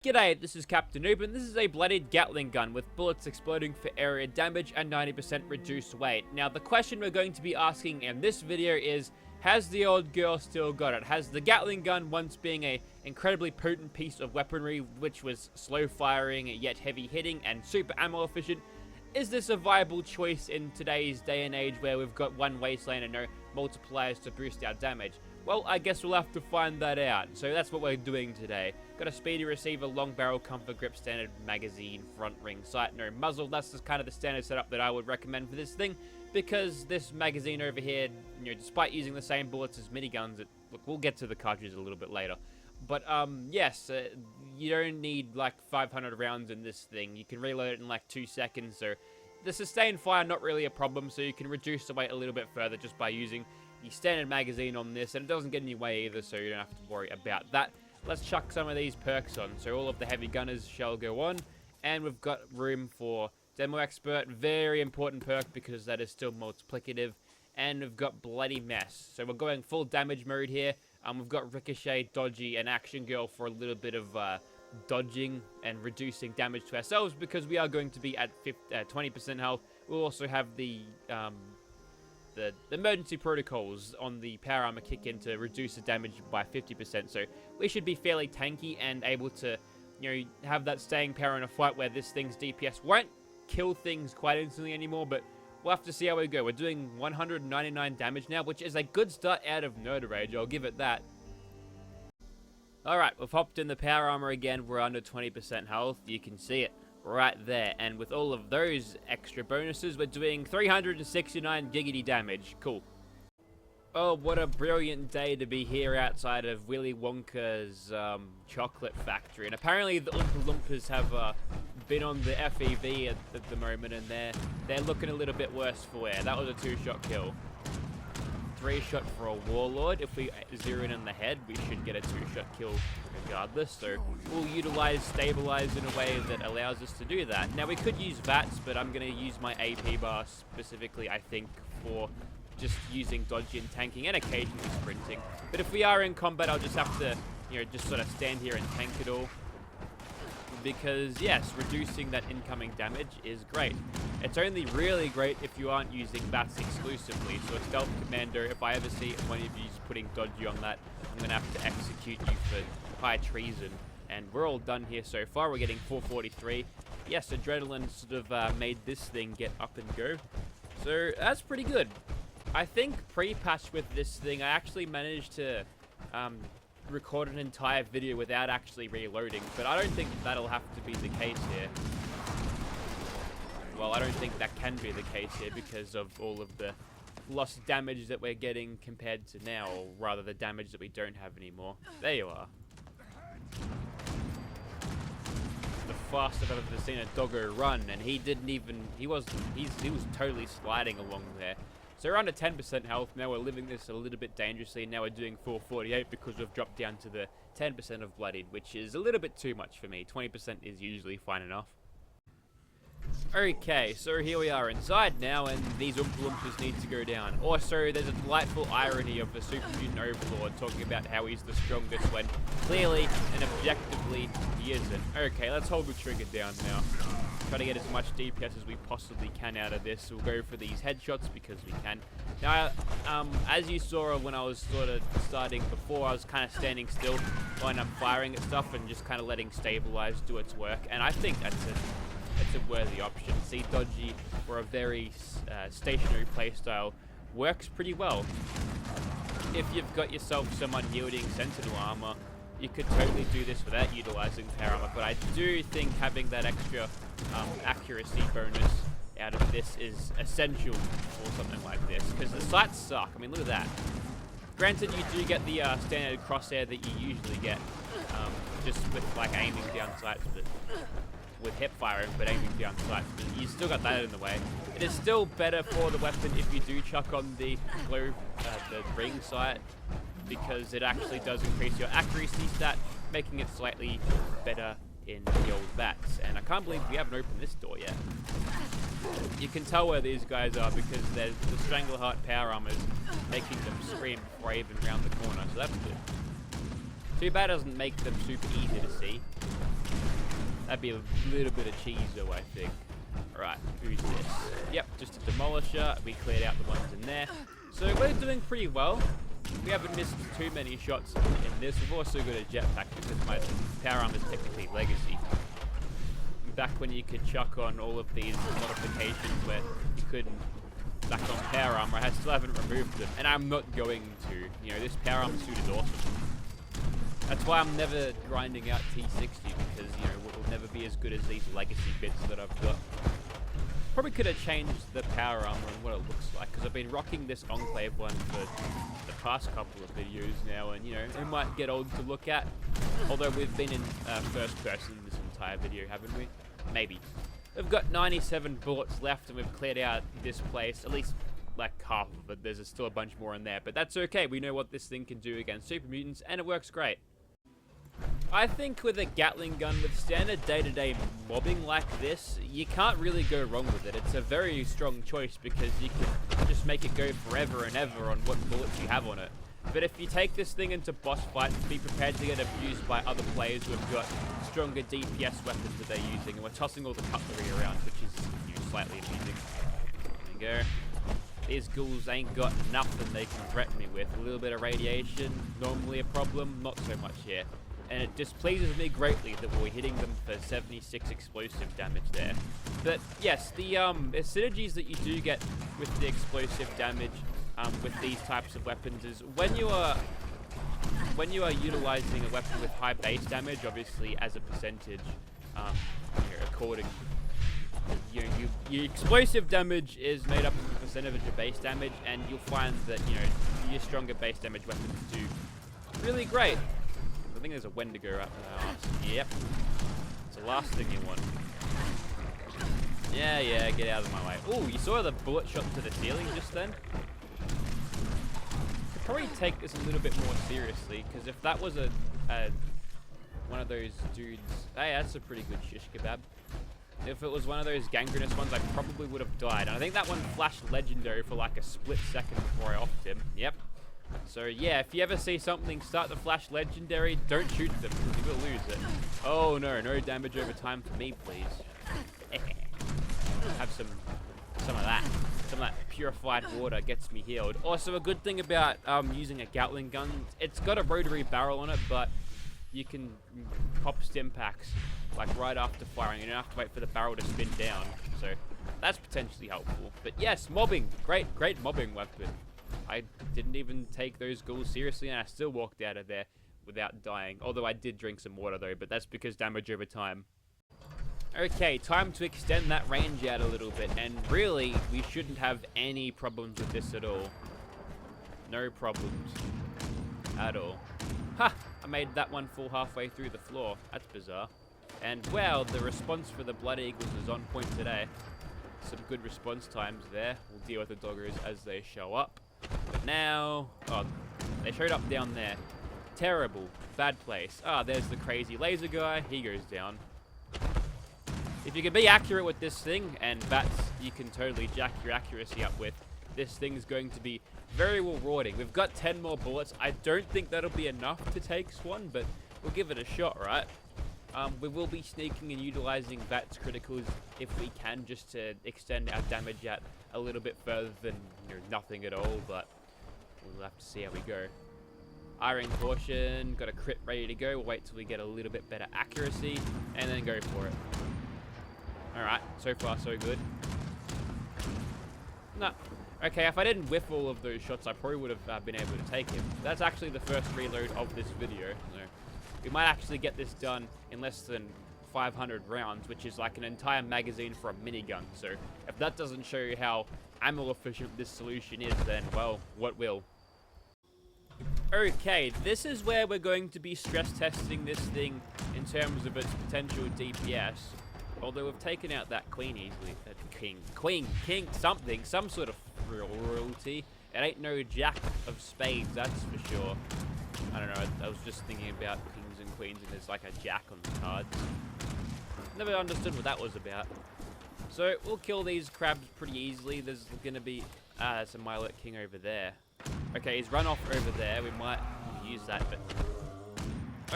G'day, this is Captainoob, and this is a Bloodied Gatling gun with bullets exploding for area damage and 90% reduced weight. Now, the question we're going to be asking in this video is, has the old girl still got it? Has the Gatling gun, once being a incredibly potent piece of weaponry, which was slow firing yet heavy hitting and super ammo efficient, is this a viable choice in today's day and age where we've got one wasteland and no multipliers to boost our damage? Well, I guess we'll have to find that out. So that's what we're doing today. Got a speedy receiver, long barrel, comfort grip, standard magazine, front ring sight, no muzzle. That's just kind of the standard setup that I would recommend for this thing, because this magazine over here, despite using the same bullets as miniguns, look, we'll get to the cartridges a little bit later. But yes, you don't need like 500 rounds in this thing. You can reload it in like 2 seconds. So the sustained fire, not really a problem. So you can reduce the weight a little bit further just by using the standard magazine on this, and it doesn't get any weight either, so you don't have to worry about that. Let's chuck some of these perks on. So all of the heavy gunners shall go on, and we've got room for Demo Expert, very important perk because that is still multiplicative, and we've got Bloody Mess. So we're going full damage mode here. We've got Ricochet, Dodgy, and Action Girl for a little bit of dodging and reducing damage to ourselves, because we are going to be at 20% health. We'll also have the emergency protocols on the power armor kick in to reduce the damage by 50%. So we should be fairly tanky and able to, have that staying power in a fight where this thing's DPS won't kill things quite instantly anymore, but we'll have to see how we go. We're doing 199 damage now, which is a good start out of Nerd Rage, I'll give it that. Alright, we've hopped in the power armor again. We're under 20% health. You can see it right there, and with all of those extra bonuses, we're doing 369 giggity damage. Cool. Oh, what a brilliant day to be here outside of Willy Wonka's chocolate factory. And apparently the Oompa Loompas have been on the FEV at the moment, and they're looking a little bit worse for wear. That was a 2-shot kill. 3-shot for a Warlord. If we zero in on the head, we should get a 2-shot kill regardless. So we'll utilize Stabilize in a way that allows us to do that. Now, we could use VATS, but I'm going to use my AP bar specifically, I think, for just using dodging and tanking and occasionally sprinting. But if we are in combat, I'll just have to, just sort of stand here and tank it all. Because, yes, reducing that incoming damage is great. It's only really great if you aren't using VATS exclusively. So a Stealth Commander, if I ever see one of you putting Dodgy on that, I'm going to have to execute you for high treason. And we're all done here so far. We're getting 443. Yes, Adrenaline sort of made this thing get up and go. So that's pretty good. I think pre-patch with this thing, I actually managed to record an entire video without actually reloading, but I don't think that'll have to be the case here. Well, I don't think that can be the case here because of all of the lost damage that we're getting compared to now, or rather the damage that we don't have anymore. There you are. The fastest I've ever seen a doggo run, and he was totally sliding along there. So we're under 10% health. Now we're living this a little bit dangerously. Now we're doing 448 because we've dropped down to the 10% of Bloodied, which is a little bit too much for me. 20% is usually fine enough. Okay, so here we are inside now, and these Oompa Loompas need to go down. Also, there's a delightful irony of the Super Mutant Overlord talking about how he's the strongest when clearly and objectively he isn't. Okay, let's hold the trigger down now. Try to get as much DPS as we possibly can out of this. We'll go for these headshots because we can. Now, as you saw when I was sort of starting before, I was kind of standing still when I'm firing at stuff and just kind of letting Stabilize do its work. And I think that's a worthy option. See, Dodgy, for a very stationary playstyle, works pretty well. If you've got yourself some unyielding Sentinel armor, you could totally do this without utilizing power armor, but I do think having that extra accuracy bonus out of this is essential for something like this, because the sights suck. I mean, look at that. Granted, you do get the standard crosshair that you usually get, just with like aiming down sights with hip firing, but aiming down sights, but you still got that in the way. It is still better for the weapon if you do chuck on the the ring sight, because it actually does increase your accuracy stat, making it slightly better in the old VATS. And I can't believe we haven't opened this door yet. You can tell where these guys are because there's the Strangleheart power armor making them scream before I even round the corner, so that's good. Too bad it doesn't make them super easy to see. That'd be a little bit of cheese though, I think. Alright, who's this? Yep, just a demolisher. We cleared out the ones in there. So we're doing pretty well. We haven't missed too many shots in this. We've also got a jetpack because my power armor is technically legacy. Back when you could chuck on all of these modifications where you couldn't back on power armor, I still haven't removed them, and I'm not going to. You know, this power armor suit is awesome. That's why I'm never grinding out T60 because, you know, it will never be as good as these legacy bits that I've got. Probably could have changed the power armor and what it looks like because I've been rocking this Enclave one for the past couple of videos now, and, you know, it might get old to look at. Although we've been in first person this entire video, haven't we? Maybe. We've got 97 bullets left and we've cleared out this place, at least like half of it. There's still a bunch more in there, but that's okay. We know what this thing can do against super mutants and it works great. I think with a Gatling gun with standard day-to-day mobbing like this, you can't really go wrong with it. It's a very strong choice because you can just make it go forever and ever on what bullets you have on it. But if you take this thing into boss fights, be prepared to get abused by other players who have got stronger DPS weapons that they're using, and we're tossing all the cutlery around, which is, you know, slightly amusing. There you go. These ghouls ain't got nothing they can threaten me with. A little bit of radiation, normally a problem, not so much here. And it displeases me greatly that we're hitting them for 76 explosive damage there. But yes, the synergies that you do get with the explosive damage with these types of weapons is when you are utilizing a weapon with high base damage, obviously as a percentage, you know, according, you know, your explosive damage is made up of a percentage of your base damage, and you'll find that, you know, your stronger base damage weapons do really great. I think there's a Wendigo right there. Yep. It's the last thing you want. Yeah, get out of my way. Oh, you saw the bullet shot to the ceiling just then? Could probably take this a little bit more seriously, because if that was one of those dudes... Hey, that's a pretty good shish kebab. If it was one of those gangrenous ones, I probably would have died. And I think that one flashed legendary for like a split second before I offed him. Yep. So yeah, if you ever see something start to flash legendary, don't shoot them because you will lose it. Oh no, no damage over time for me, please. Have some of that. Some of that purified water gets me healed. Also, a good thing about using a Gatling gun, it's got a rotary barrel on it, but you can pop stim packs like right after firing. You don't have to wait for the barrel to spin down. So that's potentially helpful. But yes, mobbing, great mobbing weapon. I didn't even take those ghouls seriously, and I still walked out of there without dying. Although I did drink some water though, but that's because damage over time. Okay, time to extend that range out a little bit, and really, we shouldn't have any problems with this at all. No problems. At all. Ha! I made that one fall halfway through the floor. That's bizarre. And well, the response for the Blood Eagles is on point today. Some good response times there. We'll deal with the doggers as they show up. But now... Oh, they showed up down there. Terrible. Bad place. Ah, there's the crazy laser guy. He goes down. If you can be accurate with this thing, and bats you can totally jack your accuracy up with, this thing's going to be very rewarding. We've got 10 more bullets. I don't think that'll be enough to take Swan, but we'll give it a shot, right? We will be sneaking and utilizing Bat's criticals if we can, just to extend our damage out a little bit further than, you know, nothing at all, but we'll have to see how we go. Iron Caution, got a crit ready to go. We'll wait till we get a little bit better accuracy, and then go for it. Alright, so far so good. No. Okay, if I didn't whiff all of those shots, I probably would have been able to take him. That's actually the first reload of this video, so we might actually get this done in less than 500 rounds, which is like an entire magazine for a minigun. So if that doesn't show you how ammo efficient this solution is, then, well, what will? Okay, this is where we're going to be stress testing this thing in terms of its potential DPS. Although we've taken out that queen easily. King, something, some sort of royalty. It ain't no jack of spades, that's for sure. I don't know, I was just thinking about kings and queens and there's like a jack on the cards. Never understood what that was about. So we'll kill these crabs pretty easily. There's gonna be some Milet King over there. Okay, he's run off over there. We might use that, but...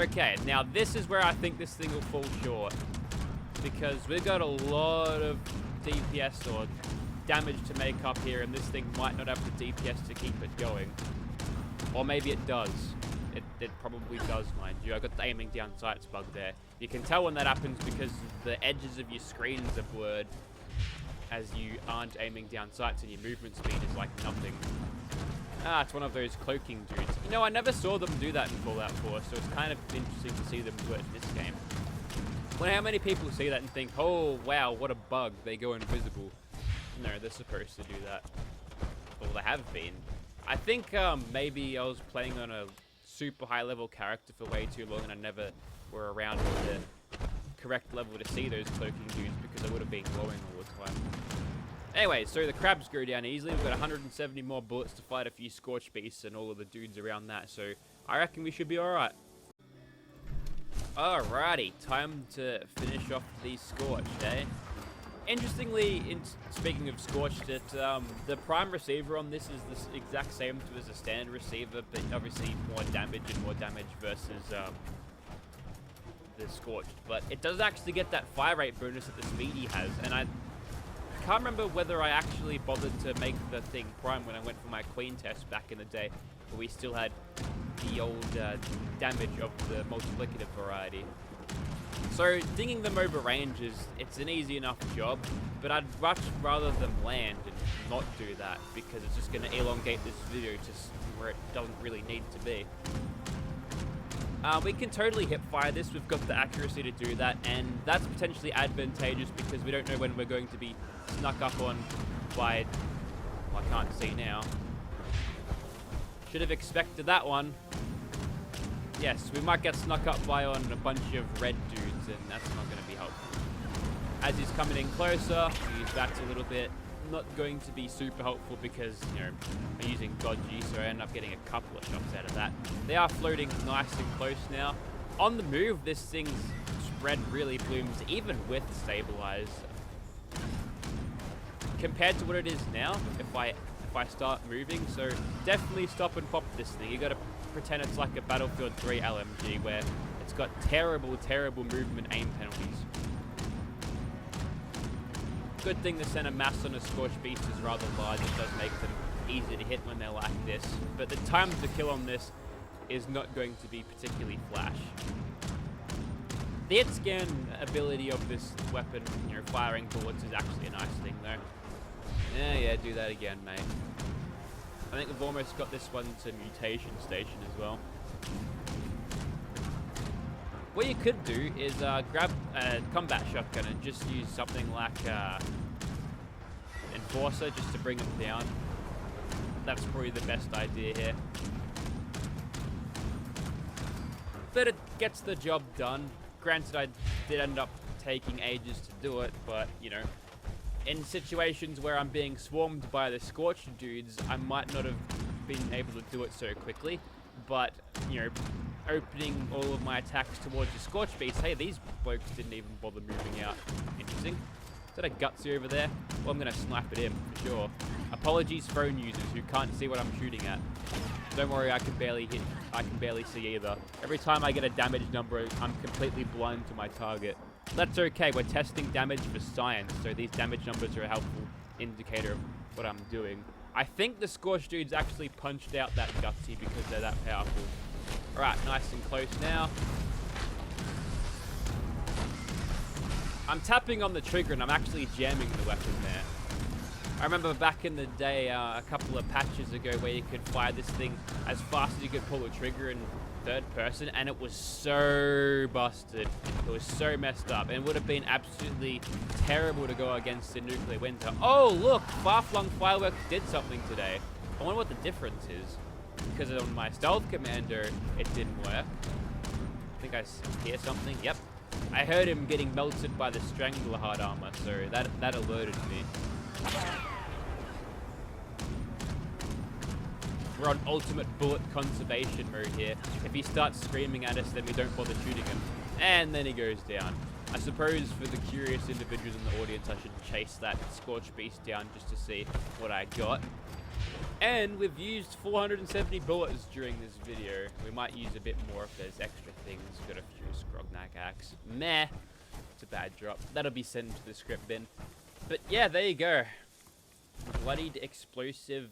Okay, now this is where I think this thing will fall short. because we've got a lot of DPS or damage to make up here, and this thing might not have the DPS to keep it going. Or maybe it does. It probably does, mind you. I got the aiming down sights bug there. You can tell when that happens because the edges of your screens are blurred as you aren't aiming down sights and your movement speed is like nothing. Ah, it's one of those cloaking dudes. You know, I never saw them do that in Fallout 4, so it's kind of interesting to see them do it in this game. Well, how many people see that and think, oh, wow, what a bug, they go invisible. No, they're supposed to do that. Well, they have been. I think maybe I was playing on a super high level character for way too long and I never were around at the correct level to see those cloaking dudes because I would have been glowing all the time. Anyway, so the crabs go down easily. We've got 170 more bullets to fight a few scorch beasts and all of the dudes around that, so I reckon we should be alright. Alrighty, time to finish off these scorched, eh? Interestingly, speaking of scorched, the prime receiver on this is the exact same as a standard receiver, but obviously more damage versus the scorched. But it does actually get that fire rate bonus that the speedy has, and I can't remember whether I actually bothered to make the thing prime when I went for my queen test back in the day, but we still had the old damage of the multiplicative variety. So dinging them over range it's an easy enough job, but I'd much rather them land and not do that because it's just going to elongate this video to where it doesn't really need to be. We can totally hip fire this. We've got the accuracy to do that, and that's potentially advantageous because we don't know when we're going to be snuck up on by, well, I can't see now. Should have expected that one. Yes, we might get snuck up by on a bunch of red dudes, and that's not going to be helpful. As he's coming in closer, use bats a little bit. Not going to be super helpful because, you know, I'm using dodgy, so I end up getting a couple of shots out of that. They are floating nice and close now. On the move, this thing's spread really blooms, even with stabilize. Compared to what it is now, if I start moving, so definitely stop and pop this thing. You got to pretend it's like a Battlefield 3 LMG where it's got terrible movement aim penalties. Good thing the center mass on a Scorched Beast is rather large. It does make them easy to hit when they're like this, but the time to kill on this is not going to be particularly flash. The hit scan ability of this weapon, you know, firing bullets, is actually a nice thing though. Yeah, do that again, mate. I think we've almost got this one to mutation station as well. What you could do is grab a combat shotgun and just use something like Enforcer just to bring them down. That's probably the best idea here. But it gets the job done. Granted, I did end up taking ages to do it, but, you know, in situations where I'm being swarmed by the Scorched dudes, I might not have been able to do it so quickly. But, you know, opening all of my attacks towards the Scorched Beast. Hey, these blokes didn't even bother moving out. Interesting. Is that a Gutsy over there? Well, I'm going to snipe at him, for sure. Apologies, phone users who can't see what I'm shooting at. Don't worry, I can barely hit. I can barely see either. Every time I get a damage number, I'm completely blind to my target. That's okay, we're testing damage for science, so these damage numbers are a helpful indicator of what I'm doing. I think the Scorched dudes actually punched out that Gutsy because they're that powerful. Alright, nice and close now. I'm tapping on the trigger and I'm actually jamming the weapon there. I remember back in the day, a couple of patches ago, where you could fire this thing as fast as you could pull the trigger in third person, and it was so busted. It was so messed up, and it would have been absolutely terrible to go against the nuclear winter. Oh, look! Far-flung fireworks did something today. I wonder what the difference is. Because on my stealth commander, it didn't work. I think I hear something. Yep. I heard him getting melted by the Strangler hard armor, so that alerted me. We're on ultimate bullet conservation mode here. If he starts screaming at us, then we don't bother shooting him. And then he goes down. I suppose for the curious individuals in the audience, I should chase that Scorched Beast down just to see what I got. And we've used 470 bullets during this video. We might use a bit more if there's extra things. Got a few Scrognak axe. Meh. It's a bad drop. That'll be sent to the script bin. But yeah, there you go. Bloodied explosive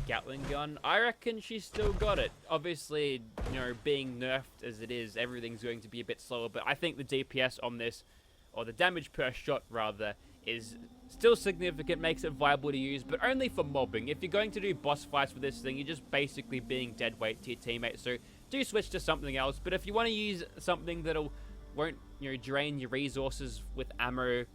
Gatling gun. I reckon she's still got it. Obviously, you know, being nerfed as it is, everything's going to be a bit slower, but I think the DPS on this, or the damage per shot rather, is still significant, makes it viable to use, but only for mobbing. If you're going to do boss fights with this thing, you're just basically being dead weight to your teammates, so do switch to something else. But if you want to use something that'll won't, you know, drain your resources with ammo,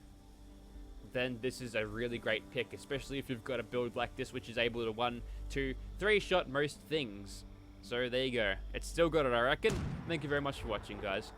then this is a really great pick, especially if you've got a build like this, which is able to 1, 2, 3 shot most things. So there you go. It's still got it, I reckon. Thank you very much for watching, guys.